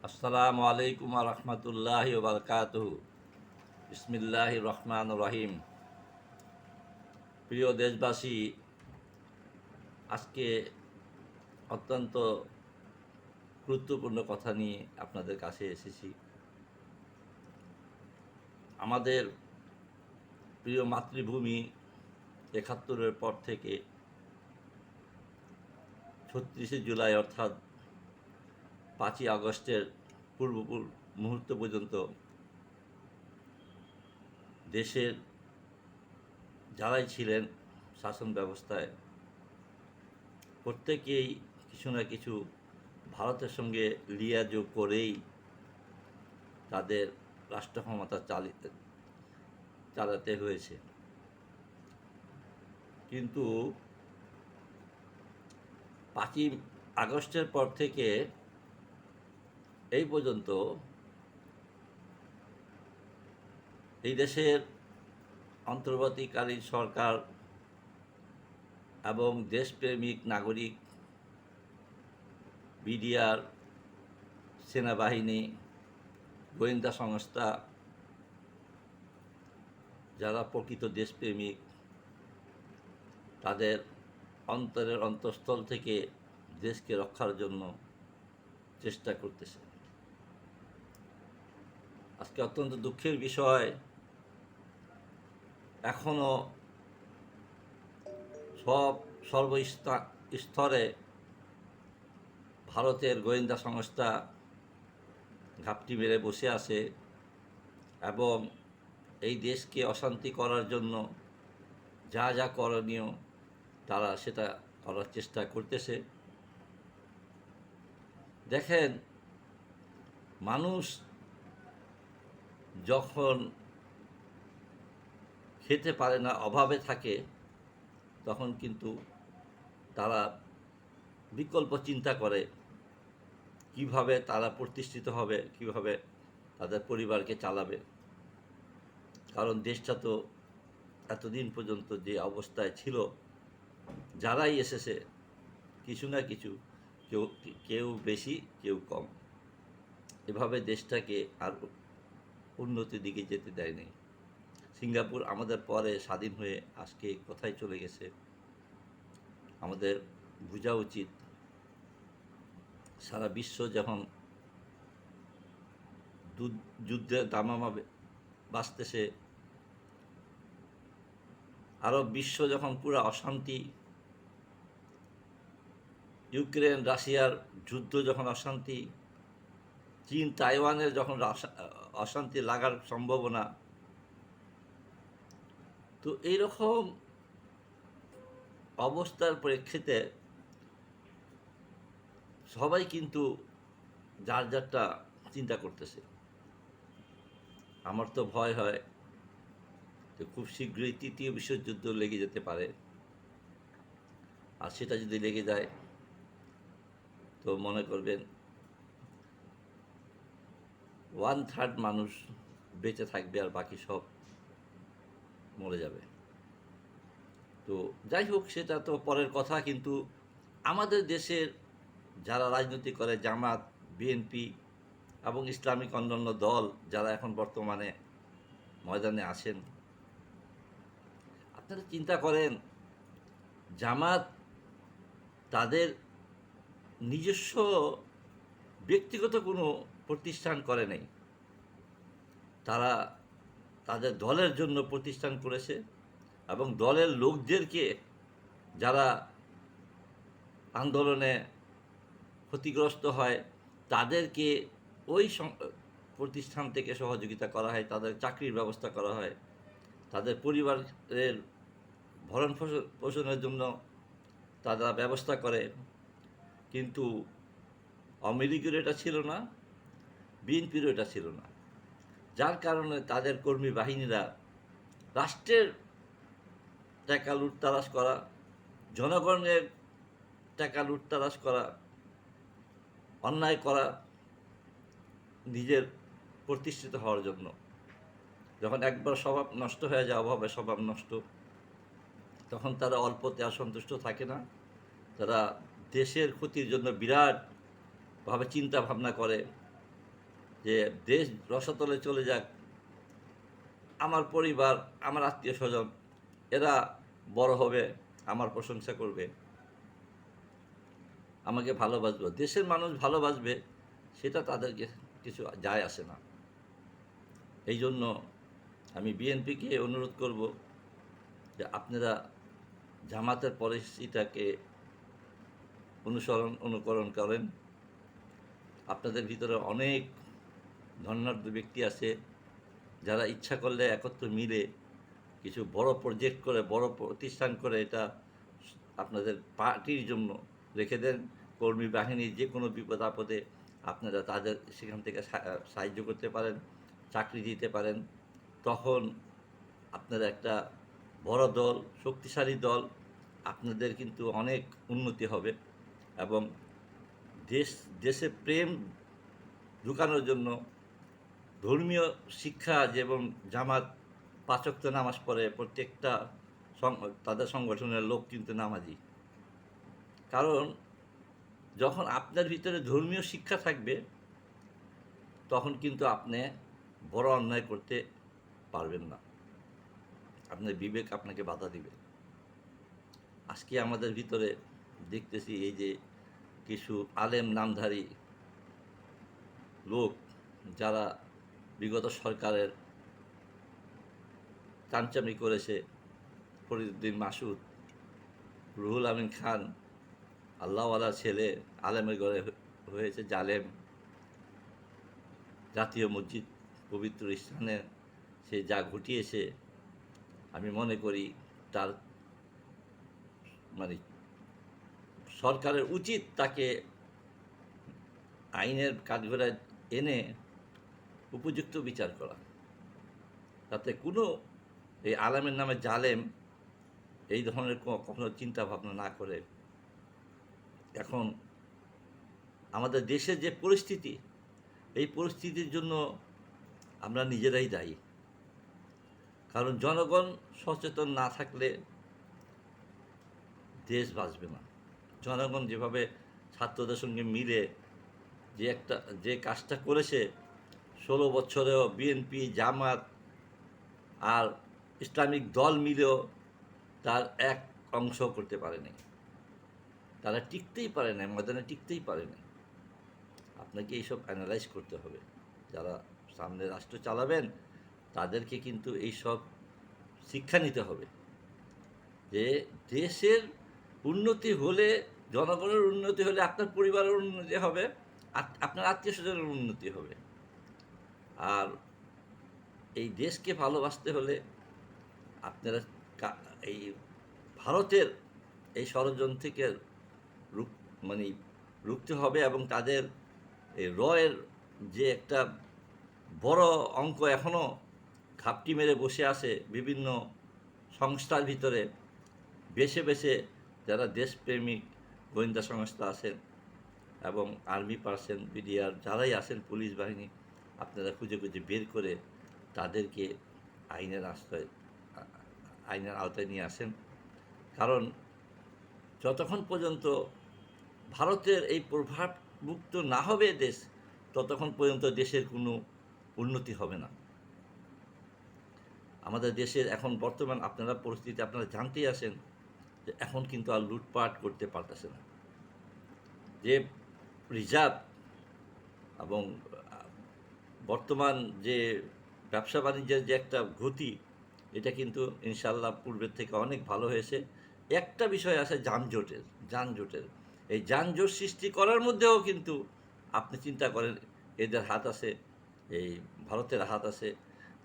আসসালামু আলাইকুম রহমতুল্লাহ বারকাতুহু। বিসমিল্লাহ রহমান রহিম। প্রিয় দেশবাসী, আজকে অত্যন্ত গুরুত্বপূর্ণ কথা নিয়ে আপনাদের কাছে এসেছি। আমাদের প্রিয় মাতৃভূমি ৭১-এর পর থেকে ৩৬শে জুলাই অর্থাৎ ৫ই আগস্টের পূর্ব মুহূর্ত পর্যন্ত দেশের যারাই ছিলেন শাসন ব্যবস্থায়, প্রত্যেকেই কিছু না কিছু ভারতের সঙ্গে লিয়াজোগ করেই তাদের রাষ্ট্র ক্ষমতা চালাতে হয়েছে। কিন্তু ৫ই আগস্টের পর থেকে এই পর্যন্ত এই দেশের অন্তর্বর্তীকালীন সরকার এবং দেশপ্রেমিক নাগরিক, বিডিআর, সেনাবাহিনী, গোয়েন্দা সংস্থা, যারা প্রকৃত দেশপ্রেমিক, তাদের অন্তরের অন্তঃস্থল থেকে দেশকে রক্ষার জন্য চেষ্টা করতেছে। আজকে অত্যন্ত দুঃখের বিষয়, এখনও সর্বস্তরে ভারতের গোয়েন্দা সংস্থা ঘাপটি মেরে বসে আছে এবং এই দেশকে অশান্তি করার জন্য যা যা করণীয় তারা সেটা করার চেষ্টা করতেছে। দেখেন, মানুষ যখন খেতে পারে না, অভাবে থাকে, তখন কিন্তু তারা বিকল্প চিন্তা করে কিভাবে তারা প্রতিষ্ঠিত হবে, কিভাবে তাদের পরিবারকে চালাবে। কারণ দেশটা তো এতদিন পর্যন্ত যে অবস্থায় ছিল, যারাই এসেছে কিছু না কিছু, কেউ বেশি কেউ কম, এভাবে দেশটাকে আর উন্নতির দিকে যেতে দেয়নি। সিঙ্গাপুর আমাদের পরে স্বাধীন হয়ে আজকে কোথায় চলে গেছে, আমাদের বোঝা উচিত। সারা বিশ্ব যখন যুদ্ধের দামামা বাঁচতেছে, আরব বিশ্ব যখন পুরো অশান্তি, ইউক্রেন রাশিয়ার যুদ্ধ যখন অশান্তি, চীন তাইওয়ানের যখন অশান্তি লাগার সম্ভাবনা, তো এইরকম অবস্থার প্রেক্ষিতে সবাই কিন্তু যার যারটা চিন্তা করতেছে। আমার তো ভয় হয় যে খুব শীঘ্রই তৃতীয় বিশ্বযুদ্ধ লেগে যেতে পারে। আর সেটা যদি লেগে যায় তো মনে করবেন 1/3 মানুষ বেঁচে থাকবে আর বাকি সব মরে যাবে। তো যাই হোক, সেটা তো পরের কথা। কিন্তু আমাদের দেশের যারা রাজনীতি করে, জামাত, বিএনপি এবং ইসলামিক অন্যান্য দল যারা এখন বর্তমানে ময়দানে আছেন, আপনারা চিন্তা করেন, জামাত তাদের নিজস্ব ব্যক্তিগত কোনো প্রতিষ্ঠান করে নাই, তারা তাদের দলের জন্য প্রতিষ্ঠান করেছে এবং দলের লোকদেরকে যারা আন্দোলনে ক্ষতিগ্রস্ত হয় তাদেরকে ওই প্রতিষ্ঠান থেকে সহযোগিতা করা হয়, তাদের চাকরির ব্যবস্থা করা হয়, তাদের পরিবারের ভরণ পোষণের জন্য তারা ব্যবস্থা করে। কিন্তু আওয়ামী লীগের এটা ছিল না, বিএনপিরও এটা ছিল না, যার কারণে তাদের কর্মী বাহিনীরা রাষ্ট্রের টাকা লুটতারাজ করা, জনগণের টাকা লুটতারাজ করা, অন্যায় করা, নিজের প্রতিষ্ঠিত হওয়ার জন্য। যখন একবার স্বভাব নষ্ট হয়ে যায়, অভাবে স্বভাব নষ্ট, তখন তারা অল্পতে আর সন্তুষ্ট থাকে না, তারা দেশের ক্ষতির জন্য বিরাটভাবে চিন্তা ভাবনা করে যে দেশ রসাতলে চলে যাক, আমার পরিবার, আমার আত্মীয় স্বজন এরা বড় হবে, আমার প্রশংসা করবে, আমাকে ভালোবাসবে, দেশের মানুষ ভালোবাসবে, সেটা তাদেরকে কিছু যায় আসে না। এই জন্য আমি বিএনপিকে অনুরোধ করব যে আপনারা জামাতের পলিসিটাকে অনুকরণ করেন। আপনাদের ভিতরে অনেক ধনাঢ্য ব্যক্তি আছে যারা ইচ্ছা করলে একত্র মিলে কিছু বড় প্রজেক্ট করে, বড় প্রতিষ্ঠান করে এটা আপনাদের পার্টির জন্য রেখে দেন। কর্মী বাহিনীর যে কোনো বিপদ আপদে আপনারা তাদের সেখান থেকে সাহায্য করতে পারেন, চাকরি দিতে পারেন। তখন আপনারা একটা বড় দল, শক্তিশালী দল, আপনাদের কিন্তু অনেক উন্নতি হবে। এবং দেশে প্রেম ঢুকানোর জন্য ধর্মীয় শিক্ষা, যেমন জামাত ৫ ওয়াক্ত নামাজ পড়ে, প্রত্যেকটা তাদের সংগঠনের লোক কিন্তু নামাজি। কারণ যখন আপনার ভিতরে ধর্মীয় শিক্ষা থাকবে তখন কিন্তু আপনি বড় অন্যায় করতে পারবেন না, আপনার বিবেক আপনাকে বাধা দিবে। আজকে আমাদের ভিতরে দেখতেছি এই যে কিছু আলেম নামধারী লোক যারা বিগত সরকারের চামচামি করেছে, ফরিদুদ্দিন মাসুদ, রুহুল আমিন খান, আল্লাহওয়ালা ছেলে, আলেমের ঘরে হয়েছে জালেম, জাতীয় মসজিদ পবিত্র স্থানে সে যা ঘটিয়েছে, আমি মনে করি তার মানে সরকারের উচিত তাকে আইনের কাঠগড়ায় এনে উপযুক্ত বিচার করা, তাতে কোনো এই আলেমের নামে জালেম এই ধরনের কখনো চিন্তা ভাবনা না করে। এখন আমাদের দেশের যে পরিস্থিতি, এই পরিস্থিতির জন্য আমরা নিজেরাই দায়ী। কারণ জনগণ সচেতন না থাকলে দেশ বাঁচবে না। জনগণ যেভাবে ছাত্রদের সঙ্গে মিলে যে কাজটা করেছে, 16 বছরেও বিএনপি, জামাত আর ইসলামিক দল মিলেও তার এক অংশ করতে পারেনি, তারা টিকতেই পারে না, ময়দানে টিকতেই পারে না। আপনাকে এইসব অ্যানালাইজ করতে হবে। যারা সামনে রাষ্ট্র চালাবেন তাদেরকে কিন্তু এইসব শিক্ষা নিতে হবে যে দেশের উন্নতি হলে, জনগণের উন্নতি হলে আপনার পরিবারের উন্নতি হবে, আপনার আত্মীয় স্বজনের উন্নতি হবে। আর এই দেশকে ভালোবাসতে হলে আপনারা এই ভারতের এই ষড়যন্ত্র থেকে মানে রুখতে হবে। এবং তাদের এই রয়ের যে একটা বড় অঙ্ক এখনও ঘাপটি মেরে বসে আছে বিভিন্ন সংস্থার ভিতরে, বেছে বেছে যারা দেশপ্রেমিক গোয়েন্দা সংস্থা আছেন এবং আর্মি পার্সন, বিডিআর যারাই আছেন, পুলিশ বাহিনী, আপনারা খুঁজে খুঁজে বের করে তাদেরকে আইনের আওতায় নিয়ে আসেন। কারণ যতক্ষণ পর্যন্ত ভারতের এই প্রভাবমুক্ত না হবে দেশ, ততক্ষণ পর্যন্ত দেশের কোনো উন্নতি হবে না। আমাদের দেশের এখন বর্তমান আপনারা পরিস্থিতি আপনারা জানতেই আছেন যে এখন কিন্তু আর লুটপাট করতে পারতেছে না। যে রিজার্ভ এবং বর্তমান যে ব্যবসা বাণিজ্যের যে একটা গতি, এটা কিন্তু ইনশাল্লাহ পূর্বের থেকে অনেক ভালো হয়েছে। একটা বিষয় আছে যানজটের। এই যানজট সৃষ্টি করার মধ্যেও কিন্তু আপনি চিন্তা করেন এদের হাত আছে, এই ভারতের হাত আছে।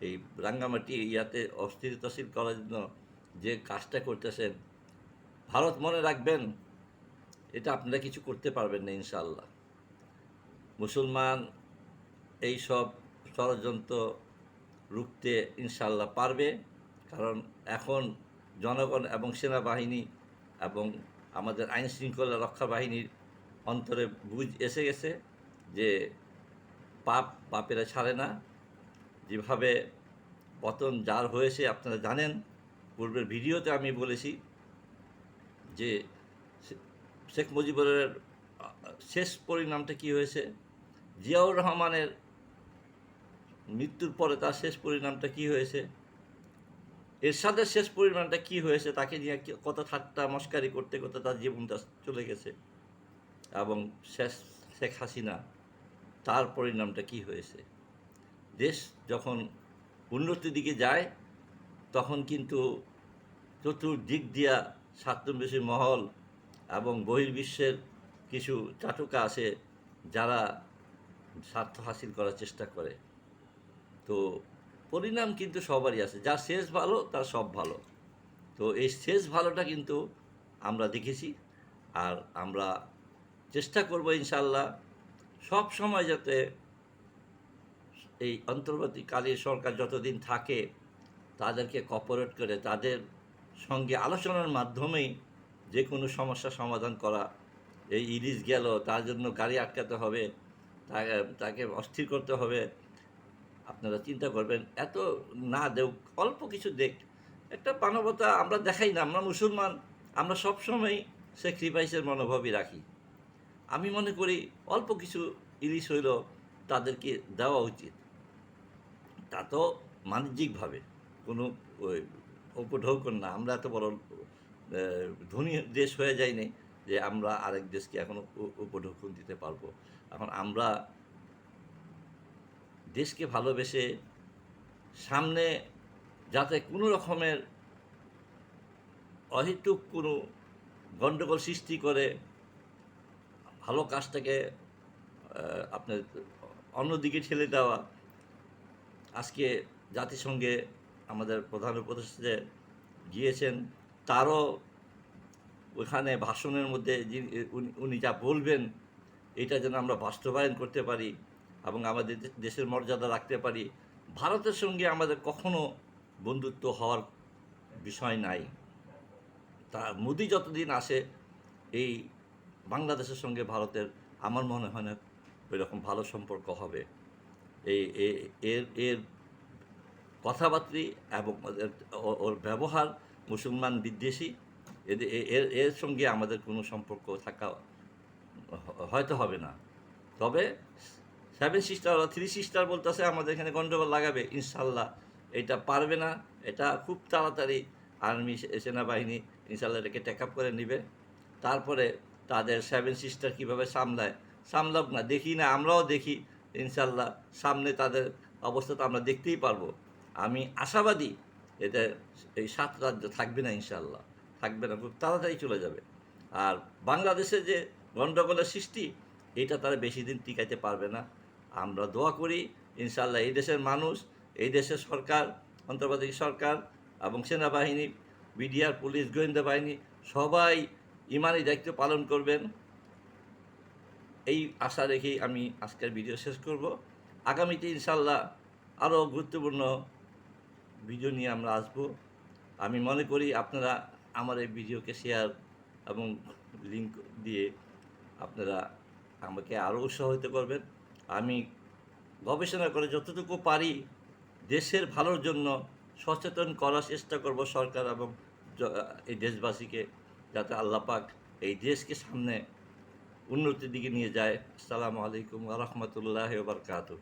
এই রাঙ্গামাটি ইয়াতে অস্থিরতাশীল করার জন্য যে কাজটা করতেছেন, ভারত মনে রাখবেন এটা আপনারা কিছু করতে পারবেন না ইনশাআল্লাহ। মুসলমান এই সব ষড়যন্ত্র রুখতে ইনশাআল্লাহ পারবে। কারণ এখন জনগণ এবং সেনাবাহিনী এবং আমাদের আইন শৃঙ্খলা রক্ষা বাহিনীর অন্তরে বুঝ এসে গেছে যে পাপেরা ছাড়ে না। যেভাবে পতন যার হয়েছে আপনারা জানেন, পূর্বের ভিডিওতে আমি বলেছি যে শেখ মুজিবুরের শেষ পরিণামটা কী হয়েছে। জিয়াউর রহমানের মৃত্যুর পরে তার শেষ পরিণামটা কি হয়েছে, এরশাদের শেষ পরিণামটা কি হয়েছে, তাকে নিয়ে কত ঠাট্টা মস্কারি করতে করতে তার জীবনটা চলে গেছে, এবং শেখ হাসিনা তার পরিণামটা কি হয়েছে। দেশ যখন উন্নতির দিকে যায় তখন কিন্তু চতুর্দিক দিয়া স্বার্থন্বেষী মহল এবং বহির্বিশ্বের কিছু চাটুকা আছে যারা স্বার্থ হাসিল করার চেষ্টা করে। তো পরিণাম কিন্তু সবারই আছে, যার শেষ ভালো তার সব ভালো। তো এই শেষ ভালোটা কিন্তু আমরা দেখেছি, আর আমরা চেষ্টা করব ইনশাল্লাহ সব সময় যাতে এই অন্তর্বর্তীকালীন সরকার যতদিন থাকে তাদেরকে কর্পোরেট করে তাদের সঙ্গে আলোচনার মাধ্যমেই যে কোনো সমস্যা সমাধান করা। এই ইলিশ গেল, তার জন্য গাড়ি আটকাতে হবে, তাকে অস্থির করতে হবে। আপনারা চিন্তা করবেন, এত না দেখ, অল্প কিছু দেখ, একটা মানবতা আমরা দেখাই না। আমরা মুসলমান, আমরা সবসময় স্যাক্রিফাইসের মনোভাবই রাখি। আমি মনে করি অল্প কিছু ইলিশ হইল তাদেরকে দেওয়া উচিত, তা তো বাণিজ্যিকভাবে কোনো ওই উপঢৌকন না। আমরা এত বড় ধনী দেশ হয়ে যায়নি যে আমরা আরেক দেশকে এখনও উপঢৌকন দিতে পারবো। এখন আমরা দেশকে ভালোবেসে সামনে যাতে কোনো রকমের অহেতুক কোনো গণ্ডগোল সৃষ্টি করে ভালো কাজটাকে আপনার অন্যদিকে ঠেলে দেওয়া। আজকে জাতিসংঘে আমাদের প্রধান উপদেষ্টা গিয়েছেন, তারও ওখানে ভাষণের মধ্যে উনি যা বলবেন এটা যেন আমরা বাস্তবায়ন করতে পারি এবং আমাদের দেশের মর্যাদা রাখতে পারি। ভারতের সঙ্গে আমাদের কখনো বন্ধুত্ব হওয়ার বিষয় নাই। তা মোদি যতদিন আসে এই বাংলাদেশের সঙ্গে ভারতের আমার মনে হয় না ওই রকম ভালো সম্পর্ক হবে। এই এর এর কথাবার্তা এবং ওর ব্যবহার মুসলমান বিদ্বেষী, এর সঙ্গে আমাদের কোনো সম্পর্ক থাকা হয়তো হবে না। তবে 7 সিস্টার বা 3 সিস্টার বলতেছে আমাদের এখানে গণ্ডগোল লাগাবে, ইনশাল্লাহ এটা পারবে না। এটা খুব তাড়াতাড়ি আর্মি সেনাবাহিনী ইনশাল্লাহ এটাকে টেক আপ করে নেবে। তারপরে তাদের 7 সিস্টার কীভাবে সামলাক না দেখি না, আমরাও দেখি ইনশাল্লাহ সামনে তাদের অবস্থা তো আমরা দেখতেই পারবো। আমি আশাবাদী এতে এই 7 রাজ্য থাকবে না, ইনশাল্লাহ থাকবে না, খুব তাড়াতাড়ি চলে যাবে। আর বাংলাদেশে যে গণ্ডগোলের সৃষ্টি, এটা তারা বেশি দিন টিকাইতে পারবে না। আমরা দোয়া করি ইনশাল্লাহ এই দেশের মানুষ, এই দেশের সরকার, অন্তর্বর্তী সরকার এবং সেনাবাহিনী, বিডিআর, পুলিশ, গোয়েন্দা বাহিনী সবাই ইমানি দায়িত্ব পালন করবেন। এই আশা রেখেই আমি আজকের ভিডিও শেষ করব। আগামীতে ইনশাল্লাহ আরও গুরুত্বপূর্ণ ভিডিও নিয়ে আমরা আসব। আমি মনে করি আপনারা আমার এই ভিডিওকে শেয়ার এবং লিঙ্ক দিয়ে আপনারা আমাকে আরও উৎসাহিত করবেন। আমি গবেষণা করে যতটুকু পারি দেশের ভালোর জন্য সচেতন করার চেষ্টা করব সরকার এবং এই দেশবাসীকে, যাতে আল্লাহ পাক এই দেশকে সামনে উন্নতির দিকে নিয়ে যায়। আসসালামু আলাইকুম ওয়া রাহমাতুল্লাহি ওয়া বারাকাতুহু।